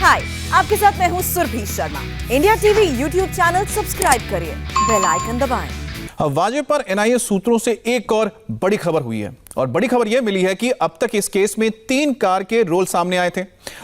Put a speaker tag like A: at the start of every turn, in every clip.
A: हाय, आपके साथ मैं हूँ Surabhi Sharma. India TV YouTube channel subscribe करिए, बेल आइकन दबाएं।
B: वाजे पर एनआईए सूत्रों से एक और बड़ी खबर हुई है और बड़ी खबर यह मिली है कि अब तक इस केस में 3 कार के रोल सामने आए थे।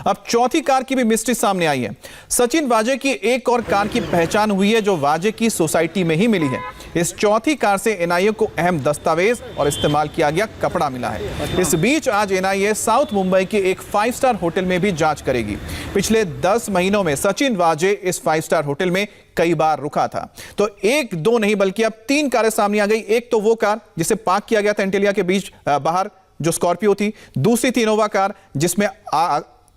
B: अब चौथी कार की भी मिस्ट्री सामने आई है। सचिन वाजे की एक और कार की पहचान हुई है जो वाजे की सोसाइटी में ही मिली है। इस चौथी कार से एनआईए को अहम दस्तावेज और इस्तेमाल किया गया कपड़ा मिला है। इस बीच आज एनआईए साउथ मुंबई के एक 5 स्टार होटल में भी जांच करेगी। पिछले 10 महीनों में सचिन वाजे इस 5 स्टार होटल में कई बार रुका था। तो एक दो नहीं बल्कि अब 3 कारें सामने आ गई। एक तो वो कार जिसे पार्क किया गया था एंटेलिया के बीच बाहर, जो स्कॉर्पियो थी। दूसरी थी इनोवा कार जिसमें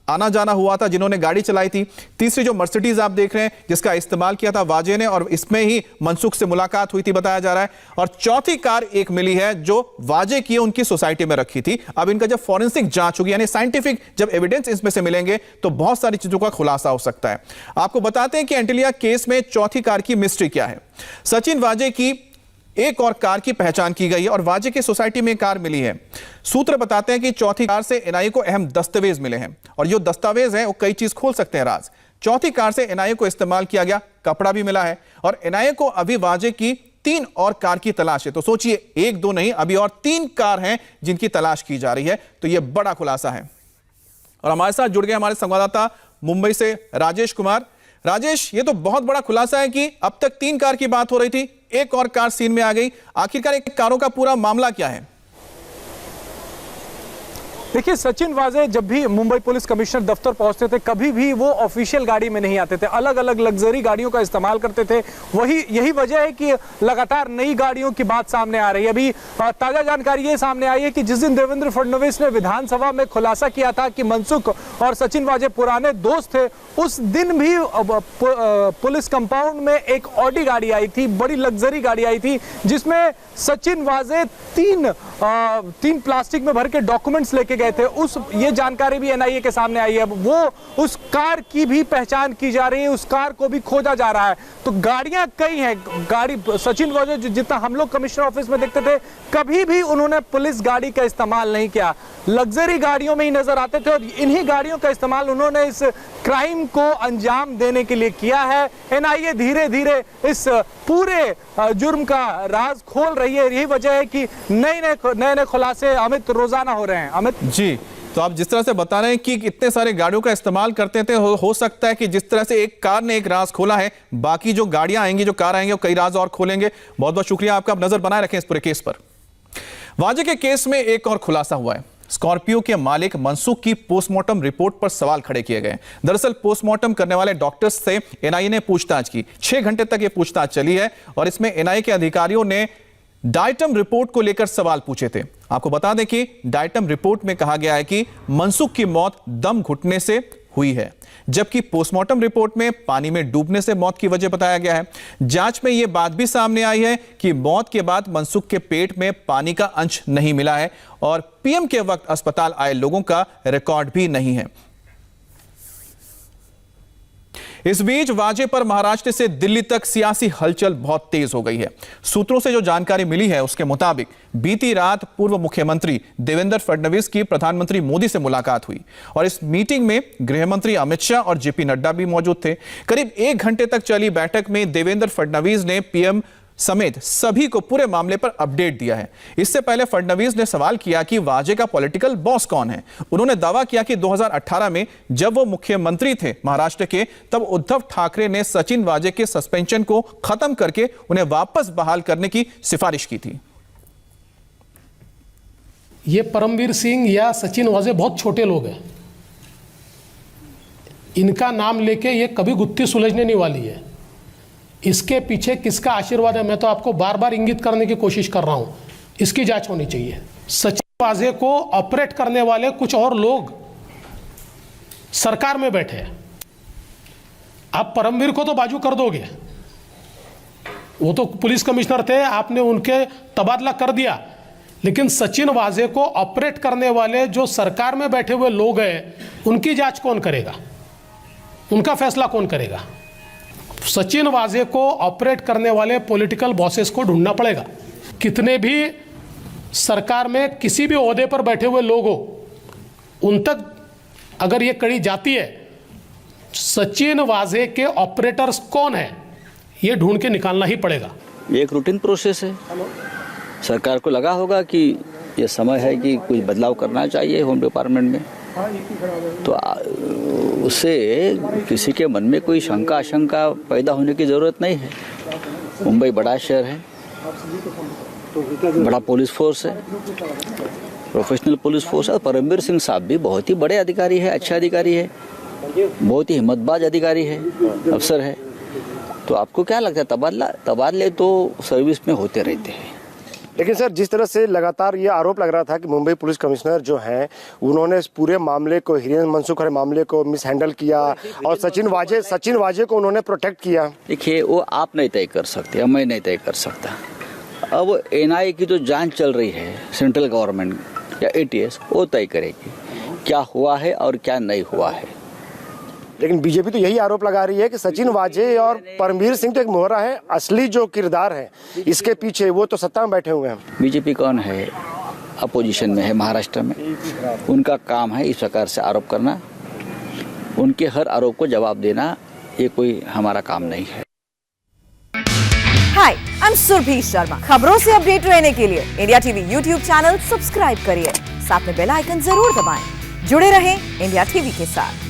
B: आना जाना हुआ था, जिन्होंने गाड़ी चलाई थी। तीसरी जो मर्सिडीज आप देख रहे हैं जिसका इस्तेमाल किया था वाजे ने, और इसमें ही मनसुख से मुलाकात हुई थी बताया जा रहा है। और चौथी कार एक मिली है जो वाजे की उनकी सोसाइटी में रखी थी। अब इनका जब फॉरेंसिक जांच होगी, यानी साइंटिफिक जब एविडेंस इसमें से मिलेंगे तो बहुत सारी चीजों का खुलासा हो सकता है। आपको बताते हैं कि एंटेलिया केस में चौथी कार की मिस्ट्री क्या है। सचिन वाजे की एक और कार की पहचान की गई है और वाजे की सोसाइटी में कार मिली है। सूत्र बताते हैं कि चौथी कार से एनआईए को अहम दस्तावेज मिले हैं और जो दस्तावेज हैं वो कई चीज खोल सकते हैं राज। चौथी कार से एनआईए को इस्तेमाल किया गया कपड़ा भी मिला है और एनआईए को अभी वाजे की 3 और कार की तलाश है। तो सोचिए, एक दो नहीं, अभी और 3 कार हैं जिनकी तलाश की जा रही है। तो यह बड़ा खुलासा है। और हमारे साथ जुड़ गए हमारे संवाददाता मुंबई से राजेश कुमार। राजेश, ये तो बहुत बड़ा खुलासा है कि अब तक 3 कार की बात हो रही थी, एक और कार सीन में आ गई। आखिरकार एक कारों का पूरा मामला क्या है?
C: देखिए, सचिन वाजे जब भी मुंबई पुलिस कमिश्नर दफ्तर पहुंचते थे कभी भी वो ऑफिशियल गाड़ी में नहीं आते थे, अलग अलग लग्जरी गाड़ियों का इस्तेमाल करते थे। यही वजह है कि लगातार नई गाड़ियों की बात सामने आ रही है। अभी ताजा जानकारी ये सामने आई है कि जिस दिन देवेंद्र फडणवीस ने विधानसभा में खुलासा किया था कि मनसुख और सचिन वाजे पुराने दोस्त थे, उस दिन भी पुलिस कंपाउंड में एक ऑडी गाड़ी आई थी, बड़ी लग्जरी गाड़ी आई थी, जिसमें सचिन वाजे 3 प्लास्टिक में भर के डॉक्यूमेंट्स लेके गए थे। ये जानकारी भी एनआईए के सामने आई है। वो उस कार की भी पहचान की जा रही है, उस कार को भी खोजा जा रहा है। तो गाड़ियां कई हैं। गाड़ी सचिन वाजे जितना हम लोग कमिश्नर ऑफिस में देखते थे, कभी भी उन्होंने पुलिस गाड़ी का इस्तेमाल नहीं किया, लग्जरी गाड़ियों में ही नजर आते थे और इन्हीं गाड़ियों का इस्तेमाल उन्होंने इस क्राइम को अंजाम देने के लिए किया है। एनआईए धीरे धीरे इस पूरे जुर्म का राज खोल रही है। यही वजह है कि नए खुलासे अमित रोजाना हो रहे हैं। अमित
B: जी, तो आप जिस तरह से बता रहे हैं कि इतने सारे गाड़ियों का इस्तेमाल करते थे, हो सकता है कि जिस तरह से एक कार ने एक राज खोला है, बाकी जो गाड़ियां आएंगी, जो कार आएंगे, वो कई राज और खोलेंगे। बहुत बहुत शुक्रिया आपका। आप नजर बनाए रखें इस पूरे केस पर। वाजे के केस में एक और खुलासा हुआ है। स्कॉर्पियो के मालिक मनसुख की पोस्टमार्टम रिपोर्ट पर सवाल खड़े किए गए। दरअसल पोस्टमार्टम करने वाले डॉक्टर्स से एनआईए ने पूछताछ की। 6 घंटे तक यह पूछताछ चली है और इसमें एनआईए के अधिकारियों ने डाइटम रिपोर्ट को लेकर सवाल पूछे थे। आपको बता दें कि डाइटम रिपोर्ट में कहा गया है कि मनसुख की मौत दम घुटने से हुई है, जबकि पोस्टमार्टम रिपोर्ट में पानी में डूबने से मौत की वजह बताया गया है। जांच में यह बात भी सामने आई है कि मौत के बाद मनसुख के पेट में पानी का अंश नहीं मिला है और पीएम के वक्त अस्पताल आए लोगों का रिकॉर्ड भी नहीं है। इस बीच वाजे पर महाराष्ट्र से दिल्ली तक सियासी हलचल बहुत तेज हो गई है। सूत्रों से जो जानकारी मिली है उसके मुताबिक बीती रात पूर्व मुख्यमंत्री देवेंद्र फडणवीस की प्रधानमंत्री मोदी से मुलाकात हुई और इस मीटिंग में गृह मंत्री अमित शाह और जेपी नड्डा भी मौजूद थे। करीब 1 घंटे तक चली बैठक में देवेंद्र फडणवीस ने पीएम समेत सभी को पूरे मामले पर अपडेट दिया है। इससे पहले फडणवीस ने सवाल किया कि वाजे का पॉलिटिकल बॉस कौन है। उन्होंने दावा किया कि 2018 में जब वो मुख्यमंत्री थे महाराष्ट्र के, तब उद्धव ठाकरे ने सचिन वाजे के सस्पेंशन को खत्म करके उन्हें वापस बहाल करने की सिफारिश की थी।
D: ये परमवीर सिंह या सचिन वाजे बहुत छोटे लोग हैं। इनका नाम लेके ये कभी गुत्थी सुलझने नहीं वाली है। इसके पीछे किसका आशीर्वाद है, मैं तो आपको बार बार इंगित करने की कोशिश कर रहा हूं। इसकी जांच होनी चाहिए। सचिन वाजे को ऑपरेट करने वाले कुछ और लोग सरकार में बैठे हैं। आप परमवीर को तो बाजू कर दोगे, वो तो पुलिस कमिश्नर थे, आपने उनके तबादला कर दिया, लेकिन सचिन वाजे को ऑपरेट करने वाले जो सरकार में बैठे हुए लोग हैं, उनकी जांच कौन करेगा? उनका फैसला कौन करेगा? सचिन वाजे को ऑपरेट करने वाले पॉलिटिकल बॉसेस को ढूंढना पड़ेगा। कितने भी सरकार में किसी भी ओहदे पर बैठे हुए लोग हो, उन तक अगर ये कड़ी जाती है सचिन वाजे के ऑपरेटर्स कौन है ये ढूंढ के निकालना ही पड़ेगा।
E: ये एक रूटीन प्रोसेस है। सरकार को लगा होगा कि ये समय है कि कुछ बदलाव करना चाहिए होम डिपार्टमेंट में, तो उससे किसी के मन में कोई शंका आशंका पैदा होने की ज़रूरत नहीं है। मुंबई बड़ा शहर है, बड़ा पुलिस फोर्स है, प्रोफेशनल पुलिस फोर्स है। परमवीर सिंह साहब भी बहुत ही बड़े अधिकारी है, अच्छे अधिकारी है, बहुत ही हिम्मतबाज अधिकारी है, अफसर है। तो आपको क्या लगता है, तबादले तो सर्विस में होते रहते हैं।
F: लेकिन सर, जिस तरह से लगातार ये आरोप लग रहा था कि मुंबई पुलिस कमिश्नर जो हैं उन्होंने इस पूरे मामले को, हिरेन मनसुख मामले को मिस हैंडल किया और सचिन वाजे को उन्होंने प्रोटेक्ट किया।
E: देखिए, वो आप नहीं तय कर सकते, अब मैं नहीं तय कर सकता। अब एनआईए की जो जांच चल रही है, सेंट्रल गवर्नमेंट या एटीएस, वो तय करेगी क्या हुआ है और क्या नहीं हुआ है।
F: लेकिन बीजेपी तो यही आरोप लगा रही है कि सचिन वाजे और परमवीर सिंह तो एक मोहरा है, असली जो किरदार है इसके पीछे वो तो सत्ता में बैठे हुए हैं।
E: बीजेपी कौन है, अपोजिशन में है महाराष्ट्र में, उनका काम है इस प्रकार से आरोप करना, उनके हर आरोप को जवाब देना, ये कोई हमारा काम नहीं है।
A: हाय, आई एम सुरभि शर्मा। खबरों से अपडेट रहने के लिए India TV YouTube channel subscribe करिए, साथ में बेल आइकन जरूर दबाएं। जुड़े रहें इंडिया टीवी के साथ।